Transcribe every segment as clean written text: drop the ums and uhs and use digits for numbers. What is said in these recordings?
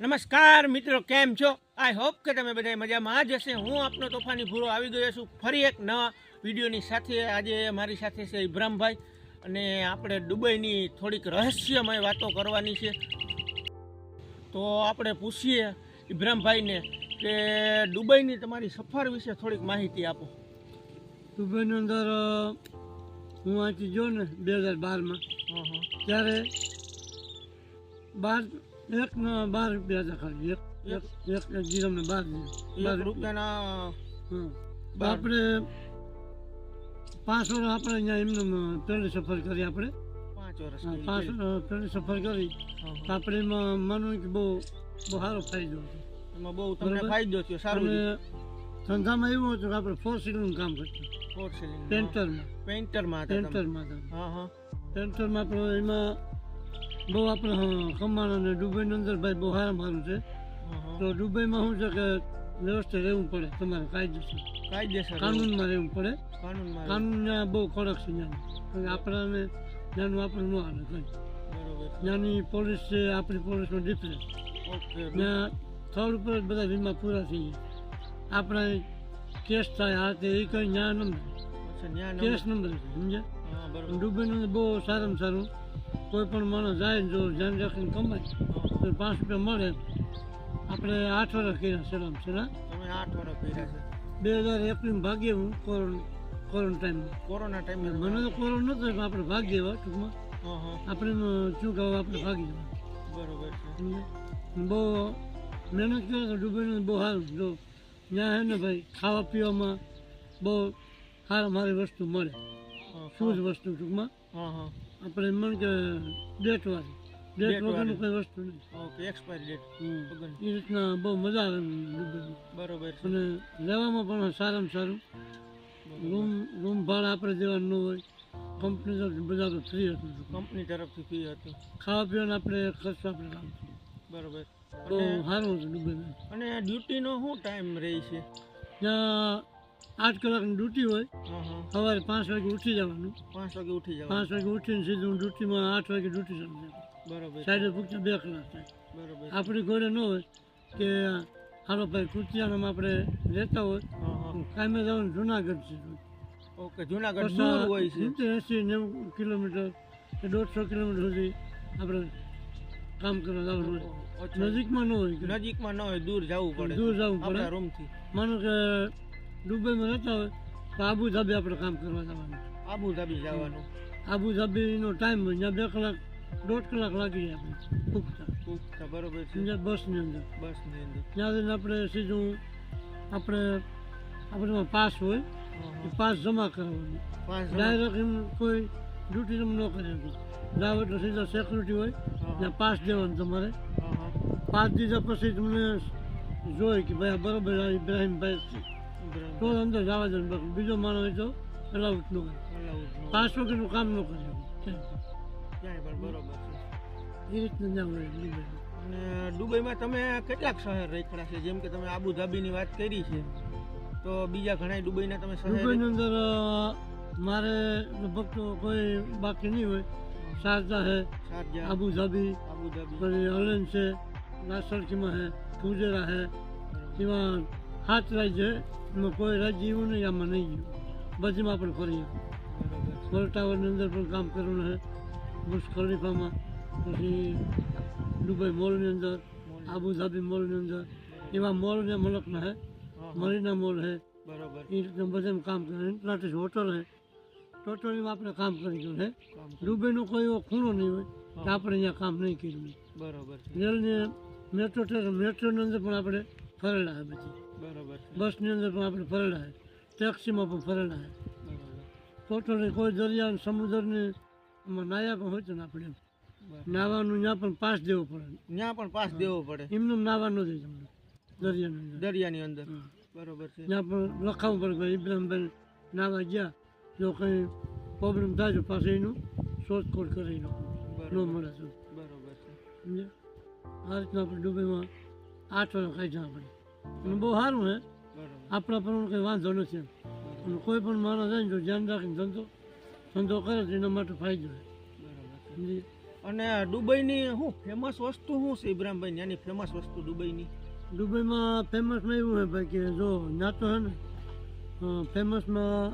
નમસ્કાર મિત્રો, કેમ છો? આઈ હોપ કે તમે બધા મજામાં જ હશે. હું આપનો તોફાની ભૂરો આવી ગયો છું ફરી એક નવા વિડીયોની સાથે. આજે મારી સાથે છે ઇબ્રાહીમભાઈ અને આપણે દુબઈની થોડીક રહસ્યમય વાતો કરવાની છે. તો આપણે પૂછીએ ઇબ્રાહીમભાઈને કે દુબઈની તમારી સફર વિશે થોડીક માહિતી આપો. દુબઈની અંદર હું અહીંથી જો ને 2012માં ત્યારે 12 રૂપિયા હતા ખાલી એક જીરમને 12 રૂપિયાના. આપણે 5 વર્ષ આપણે અહીંયા એમને પહેલી સફર કરી. આપણે 5 વર્ષ 5 વર્ષ પહેલી સફર કરી તો આપણે એમાં માનો કે બહુ સારો ફાયદો હતો. એમાં બહુ તમને ફાયદો થયો. સારું. અને ધંધામાં એવું હતું કે આપણે 4 સીલિંગનું કામ કરતા. 4 સીલિંગ પેન્ટરમાં હા. પેન્ટરમાં આપણે એમાં બહુ આપણે કમાણ અને દુબઈની અંદર ભાઈ બહુ સારું છે. તો દુબઈમાં શું છે કે વ્યવસ્થિત રહેવું પડે, તમારે કાયદેસર કાનૂનમાં રહેવું પડે. કાનૂન બહુ કડક છે ત્યાંની. આપણાને ત્યાંનું આપણે ન આવે કંઈ. ત્યાંની પોલીસ છે, આપણી પોલીસનો ડિફરન્સ. ત્યાં સ્થળ ઉપર જ બધા વીમા પૂરા થઈ જાય. આપણે કેસ થાય આ તે એ કંઈ ન્યા નંબર કેસ નંબર સમજ્યા. દુબઈનું બહુ સારામાં સારું. કોઈ પણ માણસ જાય જો ધ્યાન રાખીને કમાય તો 5 રૂપિયા મળે. આપણે 8 વર્ષ કર્યા સલામ છે ને. તમે 8 વર્ષ કર્યા છે. 2021 ભાગ્યે હું કોરોના ટાઈમે મને તો કોરોના નહોતો પણ આપણે ભાગી એવા ટૂંકમાં. આપણે શું કહું, આપણે ભાગી જવા. બરોબર છે. બહુ મહેનત કરે તો દુબઈનું બહુ સારું. જો ત્યાં હે ને ભાઈ ખાવા પીવામાં બહુ સારી વસ્તુ મળે, શુદ્ધ વસ્તુ ટૂંકમાં. આપણે મન કે ડેટ વગરનું કોઈ વસ્તુ નહીં. એક્સપાયરી ડેટ એ રીતના બહુ મજા આવે દુબઈમાં. બરોબર. અને રહેવામાં પણ સારામાં સારું. રૂમ ભાડા આપણે દેવાનું ન હોય. કંપની તરફથી બધા ફ્રી હતું. કંપની તરફથી ફ્રી હતું. ખાવા પીવાનો આપણે ખર્ચ આપણે લાવશું. બરોબર. બહુ સારું હતું દુબઈમાં. અને ડ્યુટીનો શું ટાઈમ રહે છે? ત્યાં 8 કલાકની ડ્યુટી હોય. સવારે 5 વાગે ઉઠી જવાનું. 5 વાગે ઉઠી જવાનું. 5 વાગે ઉઠીને સીધું ડ્યુટીમાં 8 વાગે ડ્યુટી ચાલુ થાય. બરોબર. સાઈડે પૂછતા 2 કલાક થાય. બરોબર. આપણી ઘોડે ન હોય કે હાલો ભાઈ કુતિયાણામાં આપણે રહેતા હોય કામે જવાનું જુનાગઢ છે. ઓકે, જુનાગઢ દૂર હોય છે. 80-90 કિલોમીટર કે 150 કિલોમીટર સુધી આપણે કામ કરવા જવાનું હોય. નજીકમાં ન હોય. નજીકમાં ન હોય, દૂર જવું પડે. દૂર જવું પડે આપણા રૂમથી. માનો કે દુબઈમાં રહેતા હોય તો આબુધાબી આપણે કામ કરવા જવાનું. આબુધાબી જવાનું. આબુધાબીનો ટાઈમ હોય ત્યાં 2 કલાક 1.5 કલાક લાગી જાય આપણે પૂછતા. બરોબર છે. બસની અંદર ત્યાં આપણે સીધું આપણે પાસ હોય એ પાસ જમા કરાવવાનું. ડાયરેક્ટ એમ કોઈ ડ્યુટી તમે ન કરી શકો. જાવ એટલે સીધા સિક્યુરિટી હોય ત્યાં પાસ દેવાનું તમારે. પાસ દીધા પછી તમને જોઈ કે ભાઈ બરોબર ઇબ્રાહીમભાઈ તો અંદર જવા દે. બીજો માણસ હોય તો અલાઉડ ન કરે. પાસ વગરનું કામ ન કરી શકે. બરોબર છે. એ રીતના ત્યાં હોય દુબઈમાં. અને દુબઈમાં તમે કેટલાક શહેર રેખડા છે? જેમ કે તમે આબુધાબીની વાત કરી છે, તો બીજા ઘણા દુબઈના તમે શહેર? દુબઈની અંદર મારે લગભગ તો કોઈ બાકી નહીં હોય. શારજા છે, આબુધાબી, પછી અલેન છે, રાસરકીમાં છે, ફુજેરા છે. એમાં 7 રાજ્ય છે. એમાં કોઈ રાજ્ય એવું નહીં આમાં નહીં ગયું. બધીમાં આપણે ફરીએ. વર્લ્ડ ટાવરની અંદર પણ કામ કરવાનું છે. બુર્જ ખલીફામાં, પછી દુબઈ મોલની અંદર, આબુધાબી મોલની અંદર. એવા મોલ ને મલકના છે, મરીના મોલ છે. બરોબર. એ રીતે બધામાં કામ કરે. ઇન્ટરનેટ હોટલ છે, ટોટલીમાં આપણે કામ કરી ગયું છે. દુબઈનો કોઈ એવો ખૂણો નહીં હોય કે આપણે અહીંયા કામ નહીં કર્યું. બરોબર. રેલની મેટ્રોની અંદર પણ આપણે ફરેલા છે બધી. બરોબર. બસની અંદર પણ આપણે ફરેલા છે, ટેક્સીમાં પણ ફરેલા છે. ટોટલી કોઈ દરિયા સમુદ્રની નાયા પણ હોય તો ને આપણે નાવાનું ત્યાં પણ પાસ દેવો પડે. ત્યાં પણ પાસ દેવો પડે. એમનું નાવા ન દે તમને દરિયાની અંદર. બરોબર છે. ત્યાં પણ લખાવવું પડે કે ઇબ્રાહીમભાઈ નાવા ગયા, જો કંઈ પ્રોબ્લેમ થાય તો પાછું એનું શોધખોળ કરી લો ન મળે તો. બરોબર છે. સમજે. આ રીતના આપણે દુબઈમાં 8 વર્ષ ખાઈ જવા પડે. અને બહુ સારું છે. આપણા પણ કંઈ વાંધો નથી. અને કોઈ પણ માણસ જાય ને જો ધ્યાન રાખીને ધંધો કરે તો એના માટે ફાયદો છે. સમજી. અને દુબઈની શું ફેમસ વસ્તુ શું છે ઇબ્રાહીમભાઈ ત્યાંની ફેમસ વસ્તુ દુબઈની? દુબઈમાં ફેમસમાં એવું છે ભાઈ કે જો ત્યાં તો છે ને ફેમસમાં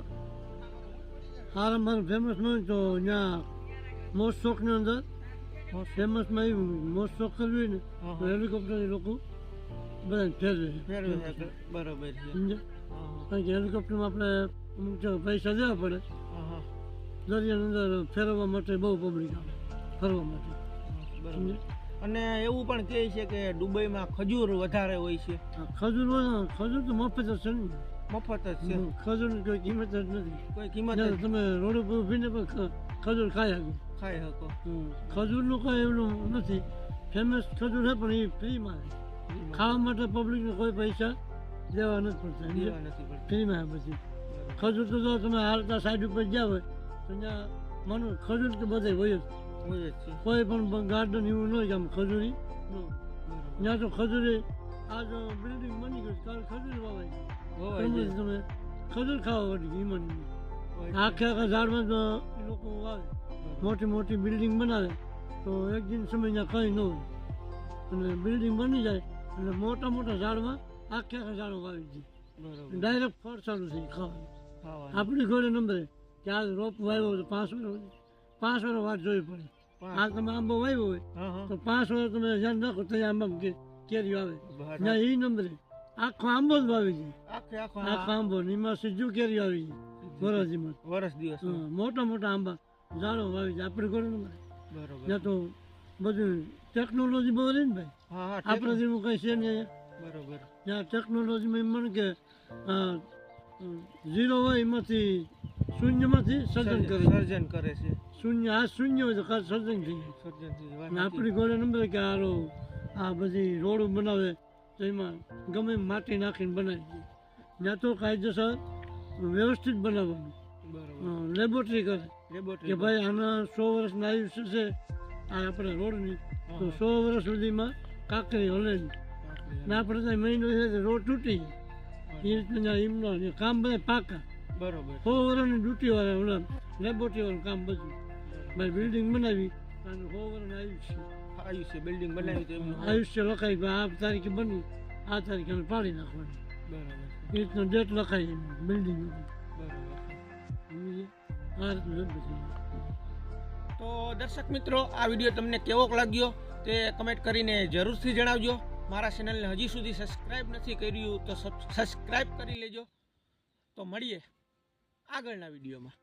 સારામાં ફેમસમાં હોય તો ત્યાં મોજ શોખની અંદર ફેમસમાં એવું મોજ શોખ કરવી ને તો હેલિકોપ્ટર લોકો બધા ફેરવે છે. બરોબર છે. સમજે? કારણ કે હેલિકોપ્ટરમાં આપણે અમુક પૈસા દેવા પડે. દરિયાની અંદર ફેરવવા માટે બહુ પબ્લિક આવે ફરવા માટે. બરોબર. અને એવું પણ કહે છે કે દુબઈમાં ખજૂર વધારે હોય છે. ખજૂર તો મફત જ છે ને. મફત જ છે. ખજૂરની કોઈ કિંમત જ નથી. કોઈ કિંમત તમે રોડ ઉપર ઉભીને પણ ખજૂર ખાઈ શકો. ખજૂરનું કંઈ એવું નથી. ફેમસ ખજૂર છે પણ એ ફ્રીમાં ખાવા માટે પબ્લિકને કોઈ પૈસા દેવા નથી પડતા. ફ્રીમાં પછી ખજૂર તો જો તમે હાલતા સાઈડ ઉપર ગયા હોય તો ત્યાં માનો ખજૂર તો બધે હોય જ. કોઈ પણ ગાર્ડન એવું ન હોય કે આમ ખજૂરી ત્યાં તો ખજૂરી આ જો બિલ્ડિંગ બની ગયું કાલે ખજૂરી વાવાય તમે ખજૂર ખાવા વળી ગઈ ઈમાની આખે આખા ઝાડમાં તો એ લોકો વાવે મોટી મોટી બિલ્ડિંગ બનાવે તો એક દિન સમય ત્યાં કંઈ ન હોય અને બિલ્ડિંગ બની જાય એટલે મોટા મોટા ઝાડમાં આખે આખા ઝાડો વાવી દે ડાયરેક્ટ ફળ ચાલુ થઈ ખાવાનું. આપણી ઘોડે નંબરે કે આ રોપ વાવ્યો તો 5 વર્ષ વાત જોવી પડે. આ તમે આંબો વાવ્યો હોય તો 5 વર્ષ તમે ધ્યાન રાખો તો આંબા કેરી આવે ત્યાં એ નંબરે આખો આંબો જ વાવી જાય. આખો આંબો એમાં સીધું કેરી આવી જાય વર્ષ દિવસ મોટા મોટા આંબા ઝાડો વાવી જાય આપણે ઘોડે નંબરે. ત્યાં તો બધું ટેકનોલોજી બહુ રહી ને ભાઈ. આપણે જેવું કઈ છે ને બરોબર. ત્યાં ટેકનોલોજીમાં એમ મને કે 0 હોય એમાંથી શૂન્યમાંથી સર્જન કરે છે. શૂન્ય આ શૂન્ય હોય તો કાલ સર્જન થઈ જાય. આપણી ઘોડે નંબર કે આ બધી રોડ બનાવે તો એમાં ગમે માટી નાખીને બનાવી દે. ત્યાં તો કાયદેસર વ્યવસ્થિત બનાવવાનું. લેબોરેટરી કરે કે ભાઈ આના 100 વર્ષનું આયુષ્ય છે આ આપણે રોડની તો 100 વર્ષ સુધીમાં કાંકરી હલે નહીં ને આપણે ત્યાં મહિનો છે રોડ તૂટી જાય. એ રીતના એમનો કામ બધા પાકા. બરોબર. 100 વર્ષની ડ્યુટી વાળા લેબોરેટરી વાળું કામ બધું ભાઈ બિલ્ડિંગ બનાવી અને 100 વર્ષનું આયુષ્ય બિલ્ડિંગ બનાવી તો એમનું આયુષ્ય લખાય કે આ તારીખે બની આ તારીખે અમે પાડી નાખવાની. બરાબર. એ રીતનો ડેટ લખાય બિલ્ડિંગ. તો દર્શક મિત્રો આ વિડીયો તમને કેવો લાગ્યો તે કમેન્ટ કરીને જરૂરથી જણાવજો. મારા ચેનલને હજી સુધી સબસ્ક્રાઈબ નથી કર્યું તો સબસ્ક્રાઈબ કરી લેજો. તો મળીએ આગળના વિડીયોમાં.